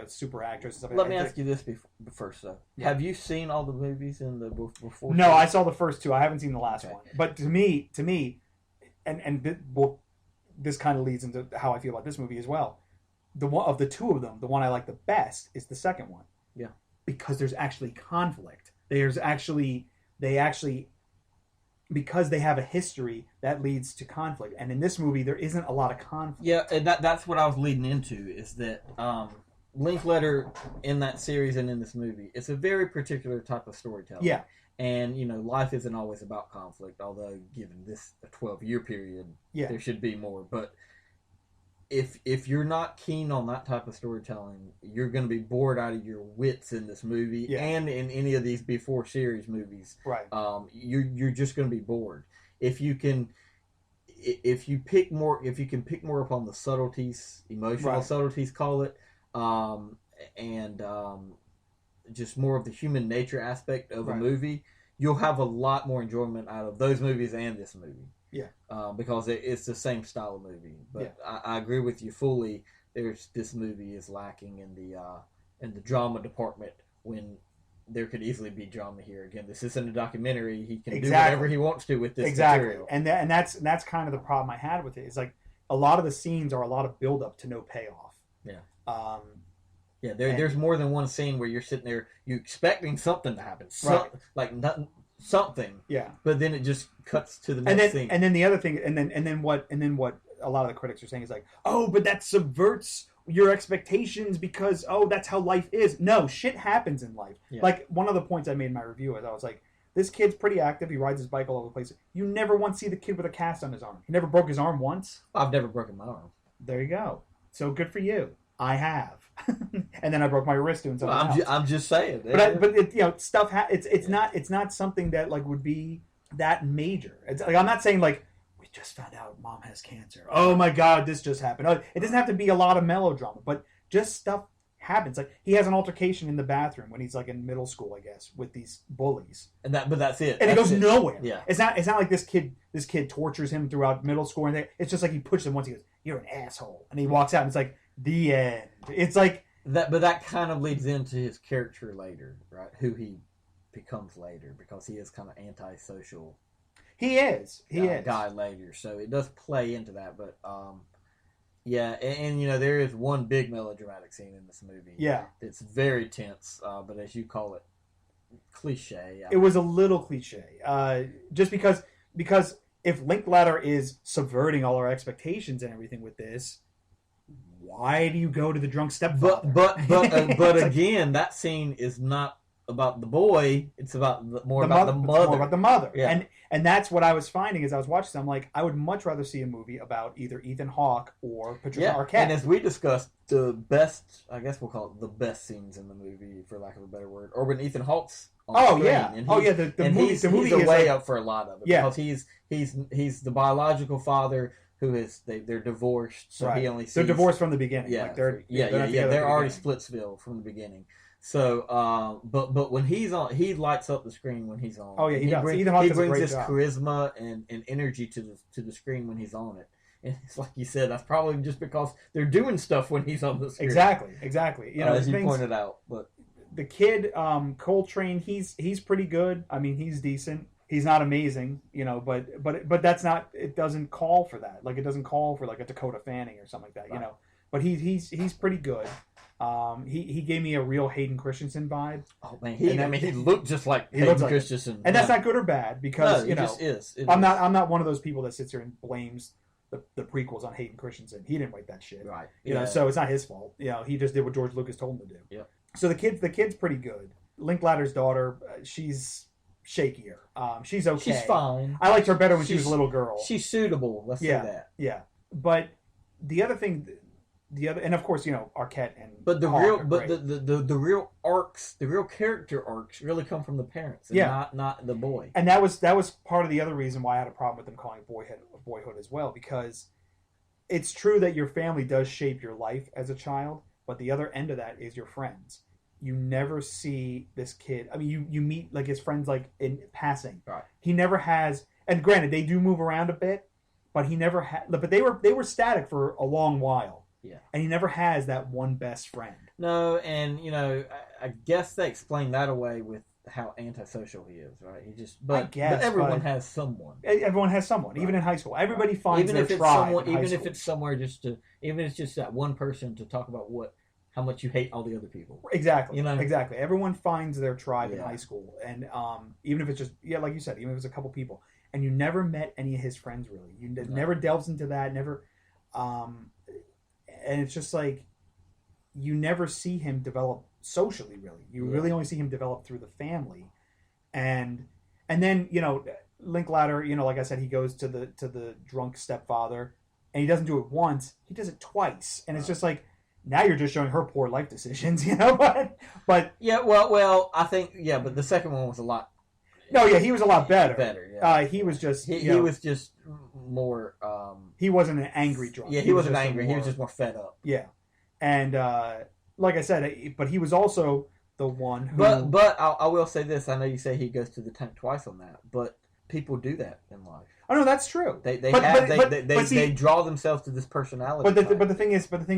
super actress. And stuff like Let me ask you this first though. Yeah. Have you seen all the movies in the before? No, I saw the first two. I haven't seen the last one. But to me, this kind of leads into how I feel about this movie as well. The one of the two of them, the one I like the best is the second one. Yeah, because there's actually conflict. Because they have a history that leads to conflict, and in this movie there isn't a lot of conflict. Yeah, and that's what I was leading into, is that Linklater in that series and in this movie, it's a very particular type of storytelling. Yeah, and life isn't always about conflict. Although given this a 12-year period, there should be more. But if you're not keen on that type of storytelling, you're going to be bored out of your wits in this movie and in any of these before series movies. Right. You're just going to be bored. If you can pick more upon the subtleties, emotional subtleties, call it, and just more of the human nature aspect of a movie, you'll have a lot more enjoyment out of those movies and this movie. Yeah. Because it's the same style of movie. But Yeah. I agree with you fully. This movie is lacking in the drama department when there could easily be drama here. Again, this isn't a documentary. He can do whatever he wants to with this material. And that's kind of the problem I had with it. It's like a lot of the scenes are a lot of build up to no payoff. Yeah. There's more than one scene where you're sitting there, you're expecting something to happen, like nothing, something. Yeah. But then it just cuts to the next scene. And then the other thing, and then what a lot of the critics are saying is like, oh, but that subverts your expectations because that's how life is. No, shit happens in life. Yeah. Like one of the points I made in my review is I was like, this kid's pretty active. He rides his bike all over the place. You never once see the kid with a cast on his arm. He never broke his arm once. I've never broken my arm. There you go. So good for you. I have, and then I broke my wrist doing something else. I'm just saying. But stuff. It's not something that like would be that major. It's like I'm not saying like we just found out mom has cancer. Oh my god, this just happened. It doesn't have to be a lot of melodrama, but just stuff happens. Like he has an altercation in the bathroom when he's like in middle school, I guess, with these bullies. But that's it. And it goes nowhere. Yeah. It's not like this kid tortures him throughout middle school and it's just like he pushes him once. He goes, "You're an asshole," and he walks out. And it's like the end. It's like that, but that kind of leads into his character later, right? Who he becomes later, because he is kind of antisocial. He is guy later, so it does play into that. But and there is one big melodramatic scene in this movie. Yeah, it's very tense, but as you call it, cliche. It was a little cliche, just because if Linklater is subverting all our expectations and everything with this, why do you go to the drunk stepfather? But again, that scene is not about the boy. It's about more about the mother. More about the mother. Yeah. And that's what I was finding as I was watching this. I'm like, I would much rather see a movie about either Ethan Hawke or Patricia Arquette. And as we discussed, the best, I guess we'll call it the best scenes in the movie, for lack of a better word, or when Ethan Hawke's on screen. And he's a way up for a lot of it. Yeah. Because he's the biological father who is they're divorced, so he only sees... They're divorced from the beginning. Yeah, like they're already Splitsville from the beginning. So, but when he's on, he lights up the screen when he's on. Oh yeah, he does. He brings this charisma and energy to the screen when he's on it. And it's like you said, that's probably just because they're doing stuff when he's on the screen. Exactly. As you pointed out, but the kid Coltrane, he's pretty good. I mean, he's decent. He's not amazing, but that's not. It doesn't call for that. Like it doesn't call for like a Dakota Fanning or something like that, right. But he's pretty good. He gave me a real Hayden Christensen vibe. Oh man, he looked just like Hayden Christensen, and that's not good or bad because just is. I'm not one of those people that sits here and blames the prequels on Hayden Christensen. He didn't write that shit, right? So it's not his fault. He just did what George Lucas told him to do. Yeah. So the kid's pretty good. Linklater's daughter, she's shakier. She's okay. She's fine. I liked her better when she was a little girl. She's suitable. Let's say that. Yeah. But the other thing, and of course, Arquette and the real arcs, the real character arcs, really come from the parents, and not the boy. And that was part of the other reason why I had a problem with them calling Boyhood as well, because it's true that your family does shape your life as a child, but the other end of that is your friends. You never see this kid. I mean, you meet like his friends like in passing. Right. He never has. And granted, they do move around a bit, but he never had. But they were static for a long while. Yeah. And he never has that one best friend. No, and I guess they explain that away with how antisocial he is, right? But everyone has someone. Everyone has someone, right. Even in high school. Everybody finds their tribe. If it's somewhere even if it's just that one person to talk about how much you hate all the other people. Exactly. Exactly. Everyone finds their tribe in high school, and even if it's just like you said, even if it's a couple people, and you never met any of his friends really. You never delves into that. Never, and it's just like you never see him develop socially. Really, you really only see him develop through the family, and then Linklater. Like I said, he goes to the drunk stepfather, and he doesn't do it once. He does it twice, and it's just like. Now you're just showing her poor life decisions, but yeah, well, I think but the second one was a lot. No, he was a lot better. He was just he was just more. He wasn't an angry drunk. Yeah, he wasn't angry. He was just more fed up. Yeah, and like I said, but he was also the one who. But I will say this. I know you say he goes to the tank twice on that, but people do that in life. Oh no, that's true. They draw themselves to this personality. But the thing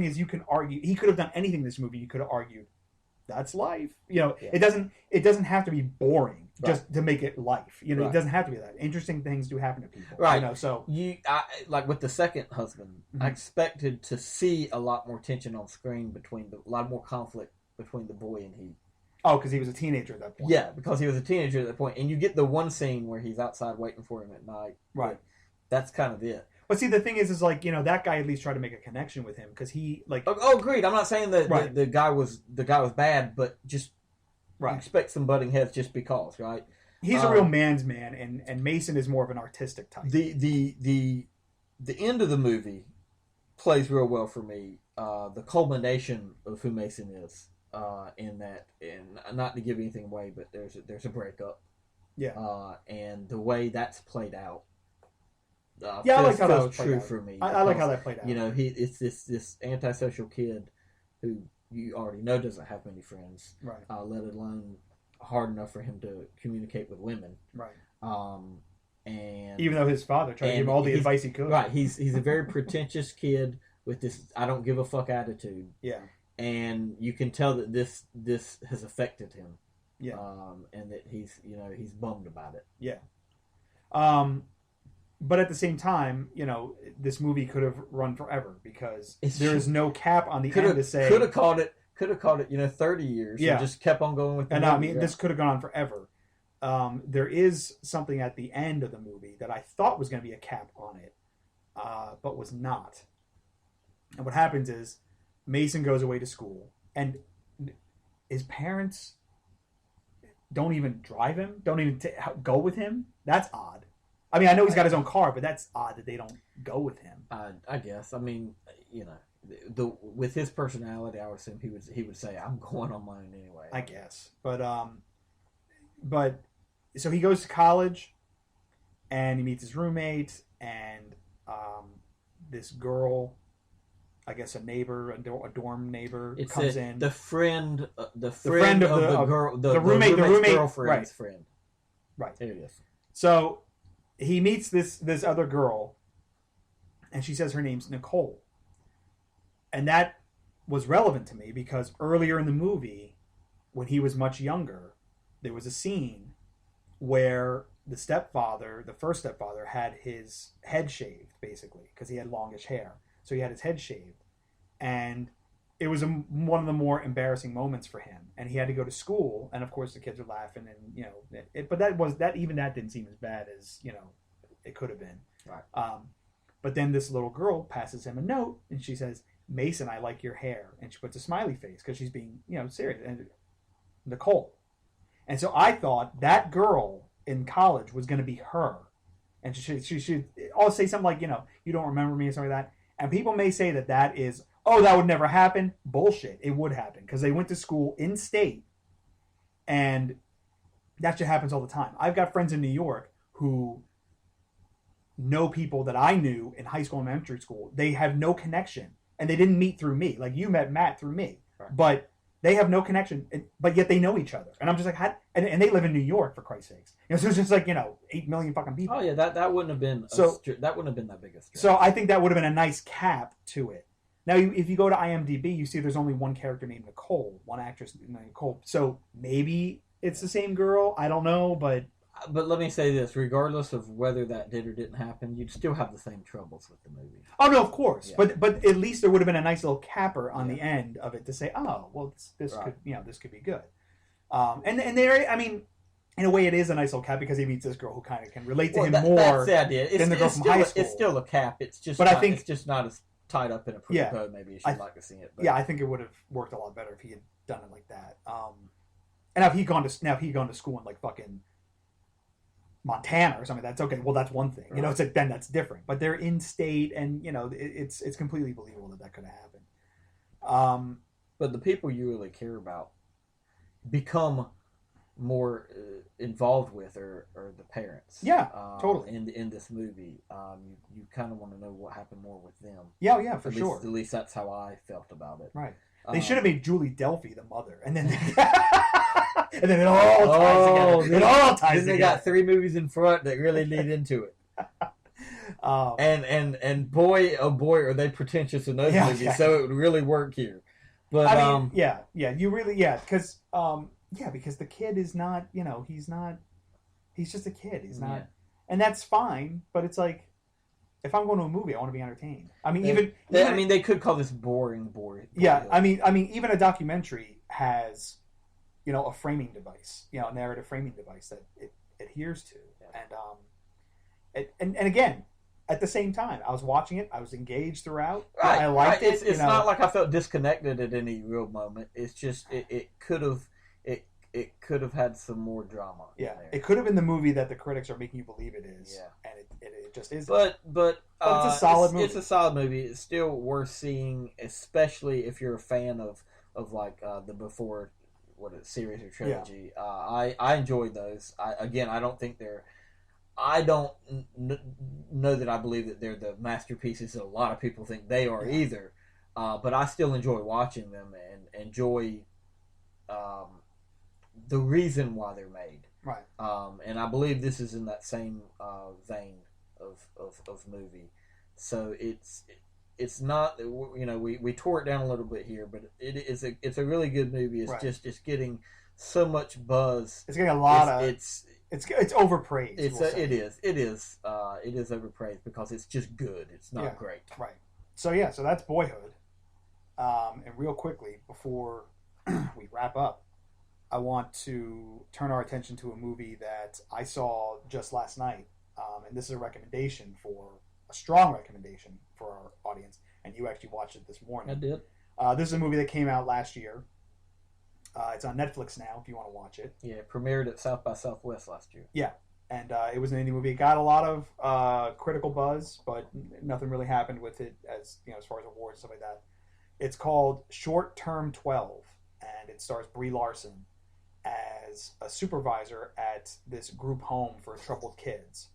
is, you can argue he could have done anything in this movie. You could have argued that's life. It doesn't have to be boring just to make it life. It doesn't have to be that. Interesting things do happen to people. Right. So like with the second husband, mm-hmm. I expected to see a lot more tension on screen a lot more conflict between the boy and he. Oh, because he was a teenager at that point. Yeah, because he was a teenager at that point, and you get the one scene where he's outside waiting for him at night. Right. That's kind of it. But see, the thing is that guy at least tried to make a connection with him because he agreed. I'm not saying that the guy was bad, but just you expect some butting heads just because, right? He's a real man's man, and Mason is more of an artistic type. The end of the movie plays real well for me. The culmination of who Mason is. In that, and not to give anything away, but there's a breakup. Yeah. And the way that's played out. I like how that was true for me. I like how that played out. It's this antisocial kid who you already know doesn't have many friends. Right. Let alone hard enough for him to communicate with women. Right. And even though his father tried to give him all the advice he could. Right. He's a very pretentious kid with this I don't give a fuck attitude. Yeah. And you can tell that this has affected him, yeah, and that he's bummed about it. Yeah, but at the same time, this movie could have run forever because there is no cap on the end to say could have called it 30 years. Yeah, and just kept on going with. This could have gone on forever. There is something at the end of the movie that I thought was going to be a cap on it, but was not. And what happens is. Mason goes away to school, and his parents don't even drive him, don't even go with him. That's odd. I mean, I know he's got his own car, but that's odd that they don't go with him. I guess. I mean, with his personality, I would assume he would say, "I'm going on my own anyway." I guess, but so he goes to college, and he meets his roommate, and this girl. I guess a neighbor, a dorm neighbor comes in. The friend of the girl, the roommate's girlfriend's friend. Right. There it is. So he meets this other girl, and she says her name's Nicole. And that was relevant to me because earlier in the movie, when he was much younger, there was a scene where the first stepfather, had his head shaved, basically, because he had longish hair. So he had his head shaved, and it was one of the more embarrassing moments for him. And he had to go to school, and of course the kids were laughing, and but that didn't seem as bad as it could have been. Right. But then this little girl passes him a note, and she says, "Mason, I like your hair," and she puts a smiley face because she's being serious. And Nicole, and so I thought that girl in college was going to be her, and she should all say something like you don't remember me or something like that. And people may say that is, that would never happen. Bullshit. It would happen because they went to school in state, and that shit happens all the time. I've got friends in New York who know people that I knew in high school and elementary school. They have no connection, and they didn't meet through me. Like you met Matt through me, right. But they have no connection, but yet they know each other. And I'm just like, and they live in New York, for Christ's sakes. So it's just like 8 million fucking people. Oh yeah, that wouldn't have been that wouldn't have been that big a stretch. So I think that would have been a nice cap to it. Now, if you go to IMDb, you see there's only one character named Nicole, one actress named Nicole. So maybe it's the same girl. I don't know, but let me say this: regardless of whether that did or didn't happen, you'd still have the same troubles with the movie. Oh no, of course. Yeah. But at least there would have been a nice little capper on the end of it to say, oh, well, this right. could this could be good. And there, I mean, in a way, it is a nice little cap because he meets this girl who kind of can relate to him more. That's the idea. Than the girl from high school. It's still a cap. It's just, I think it's just not as tied up in a pretty code. Maybe as you'd like to see it. But. Yeah, I think it would have worked a lot better if he had done it like that. And if he'd gone to school in like fucking Montana or something, that's okay. Well, that's one thing. Right. It's like then that's different. But they're in state, and it's completely believable that could have happened. But the people you really care about become more involved with are the parents. Yeah, totally. In this movie, you kind of want to know what happened more with them. Yeah, for sure. At least that's how I felt about it. Right. They should have made Julie Delphi the mother, and then and then it all ties together. It all ties together. They got 3 movies in front that really lead into it. And boy, oh boy, are they pretentious in those movies. So it would really work here. But I mean, because the kid is not, he's just a kid. He's not, and that's fine. But it's like, if I'm going to a movie, I want to be entertained. I mean, they could call this boring. Yeah, I mean, even a documentary has, a framing device, a narrative framing device that it adheres to, and again, at the same time, I was watching it, I was engaged throughout. Right, I liked it. It's not like I felt disconnected at any real moment. It's just it could have had some more drama. Yeah, it could have been the movie that the critics are making you believe it is. Yeah, and it just isn't. But it's a solid movie. It's a solid movie. It's still worth seeing, especially if you're a fan of like the before series or trilogy. Yeah. I enjoyed those. I don't think they're. I don't know that I believe that they're the masterpieces that a lot of people think they are either. But I still enjoy watching them and enjoy the reason why they're made. Right. And I believe this is in that same vein of movie. So it's not, we tore it down a little bit here, but it's a really good movie. It's just getting so much buzz. It's getting a lot it's overpraised. It is overpraised because it's just good. It's not great. Right. So that's Boyhood. And real quickly before we wrap up, I want to turn our attention to a movie that I saw just last night, and this is a strong recommendation for our audience. And you actually watched it this morning. I did. This is a movie that came out last year. It's on Netflix now if you want to watch it. Yeah, it premiered at South by Southwest last year. Yeah, and it was an indie movie. It got a lot of critical buzz, but nothing really happened with it as far as awards and stuff like that. It's called Short Term 12, and it stars Brie Larson as a supervisor at this group home for troubled kids.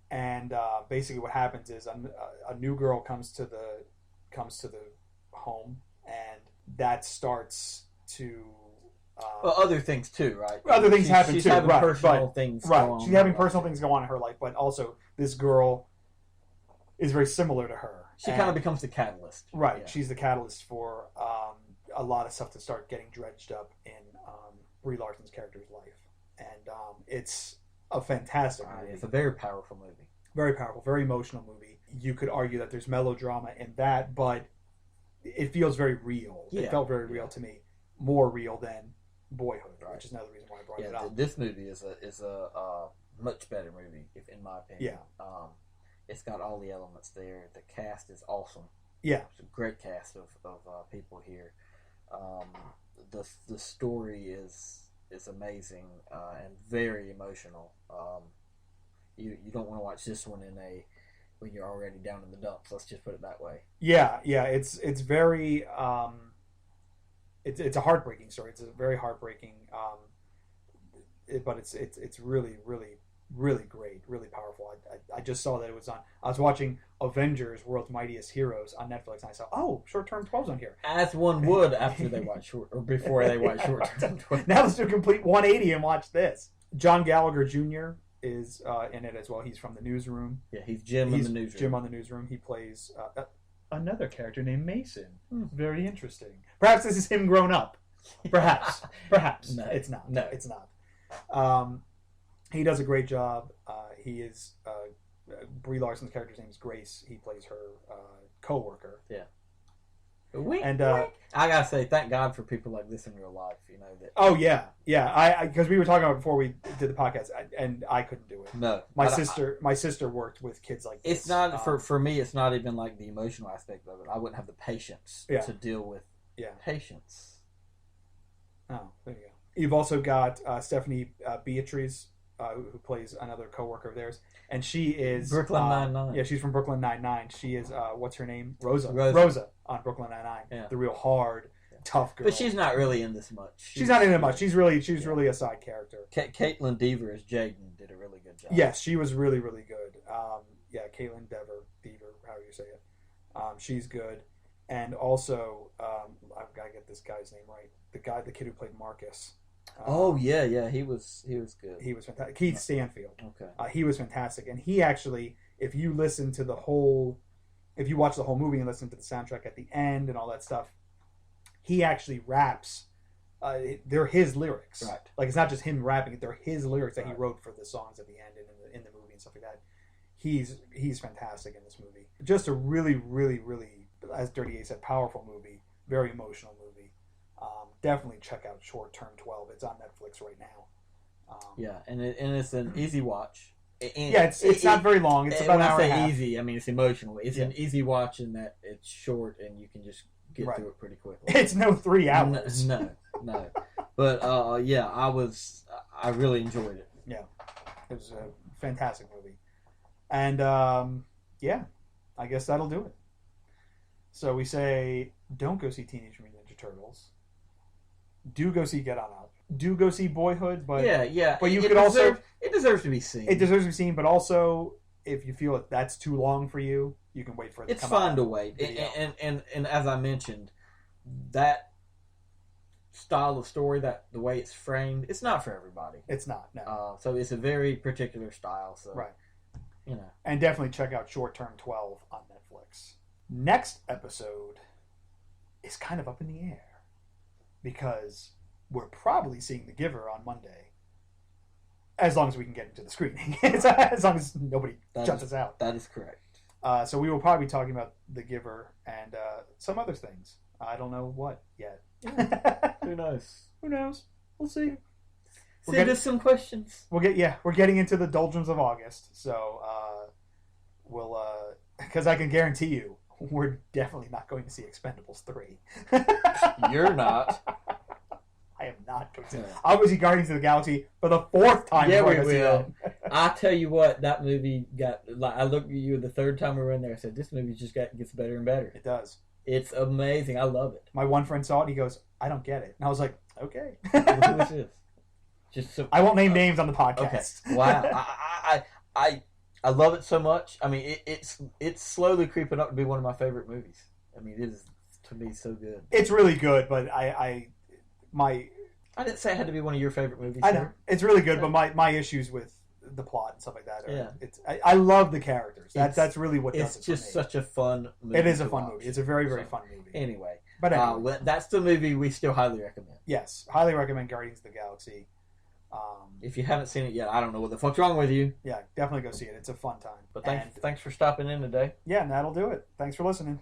And basically, what happens is a new girl comes to the home, and that starts to. Other things too, right? Other things happen she's too. Having right, personal things. Right. Go on She's having personal things go on in her life, but also this girl is very similar to her. She kind of becomes the catalyst. Right. Yeah. She's the catalyst for a lot of stuff to start getting dredged up in Brie Larson's character's life, and it's a fantastic movie. It's a very powerful movie. Very powerful, very emotional movie. You could argue that there's melodrama in that, but it feels very real. Yeah. It felt very real to me, more real than Boyhood, which is another reason why I brought it up. This movie is a much better movie, in my opinion. Yeah. It's got all the elements there. The cast is awesome. Yeah. It's a great cast of people here. The story is amazing and very emotional. You don't want to watch this one when you're already down in the dumps. Let's just put it that way. Yeah. It's very it's a heartbreaking story. It's a very heartbreaking, but it's really, really, really great, really powerful. I just saw that it was on. I was watching Avengers: World's Mightiest Heroes on Netflix, and I saw Short Term 12's on here. As one would after they watch before they watch Short Term 12. Now let's do a complete 180 and watch this. John Gallagher Jr. is in it as well. He's from The Newsroom. Yeah, he's Jim on The Newsroom. Jim on The Newsroom. He plays another character named Mason. Very interesting. Perhaps this is him grown up. Perhaps. No, it's not. No, it's not. He does a great job. He is Brie Larson's character's name is Grace. He plays her co-worker. Yeah. And I gotta say, thank God for people like this in real life. That. Oh yeah. I because we were talking about it before we did the podcast, and I couldn't do it. No, my sister worked with kids like this. It's not for me. It's not even like the emotional aspect of it. I wouldn't have the patience to deal with patience. Oh, there you go. You've also got Stephanie Beatriz, who plays another coworker of theirs, and she is Brooklyn Nine-Nine. Yeah, she's from Brooklyn Nine-Nine. She is what's her name? Rosa on Brooklyn Nine-Nine. Yeah. The real hard, tough girl. But she's not really in this much. She's not in it much. She's really a side character. Caitlin Dever as Jaden did a really good job. Yes, she was really, really good. Caitlin Dever, however you say it. She's good. And also, I've got to get this guy's name right. The kid who played Marcus. He was good. He was fantastic. Keith Stanfield. Okay. He was fantastic, and he actually if you listen to if you watch the whole movie and listen to the soundtrack at the end and all that stuff, he actually raps. They're his lyrics. Right. Like, it's not just him rapping it. They're his lyrics that he wrote for the songs at the end and in the movie and stuff like that. He's fantastic in this movie. Just a really, really, really, as Dirty A said, powerful movie. Very emotional movie. Definitely check out Short Term 12. It's on Netflix right now. Yeah, and it's an easy watch. And yeah, it's not very long. It's about an hour and a half. Easy, I mean, it's emotional. It's an easy watch in that it's short and you can just get through it pretty quickly. It's no 3 hours. No. But I really enjoyed it. Yeah, it was a fantastic movie. And I guess that'll do it. So we say, don't go see Teenage Mutant Ninja Turtles. Do go see Get On Up. Do go see Boyhood, but But you could also, it deserves to be seen. It deserves to be seen, but also if you feel that's too long for you, you can wait for it to come out. It's fine to wait. And as I mentioned, that style of story, the way it's framed, it's not for everybody. It's not. No. So it's a very particular style. So right. And definitely check out Short Term 12 on Netflix. Next episode is kind of up in the air because we're probably seeing The Giver on Monday, as long as we can get into the screening, as long as nobody shuts us out. That is correct. So we will probably be talking about The Giver and some other things. I don't know what yet. Who knows? Who knows? We'll see. Send us some questions. We're getting into the doldrums of August, so we'll because I can guarantee you we're definitely not going to see Expendables 3. You're not. I am not going to. I'll go see Guardians of the Galaxy for the 4th time. Yeah, we will. I tell you what, that movie got. Like, I looked at you the 3rd time we were in there. I said, "This movie just gets better and better." It does. It's amazing. I love it. My one friend saw it. He goes, "I don't get it," and I was like, "Okay." Who is this? Just so, I won't name names on the podcast. Okay. Wow. I love it so much. I mean, it's slowly creeping up to be one of my favorite movies. I mean, it is, to me, so good. It's really good, but I didn't say it had to be one of your favorite movies. I know it's really good, but my issues with the plot and stuff like that are, I love the characters. That's really what does it for me. It's just such a fun movie. It is a fun movie. It's a very, very fun movie. Anyway, but that's the movie we still highly recommend. Yes, highly recommend Guardians of the Galaxy. If you haven't seen it yet, I don't know what the fuck's wrong with you. Yeah, definitely go see it. It's a fun time. But thanks for stopping in today. Yeah, and that'll do it. Thanks for listening.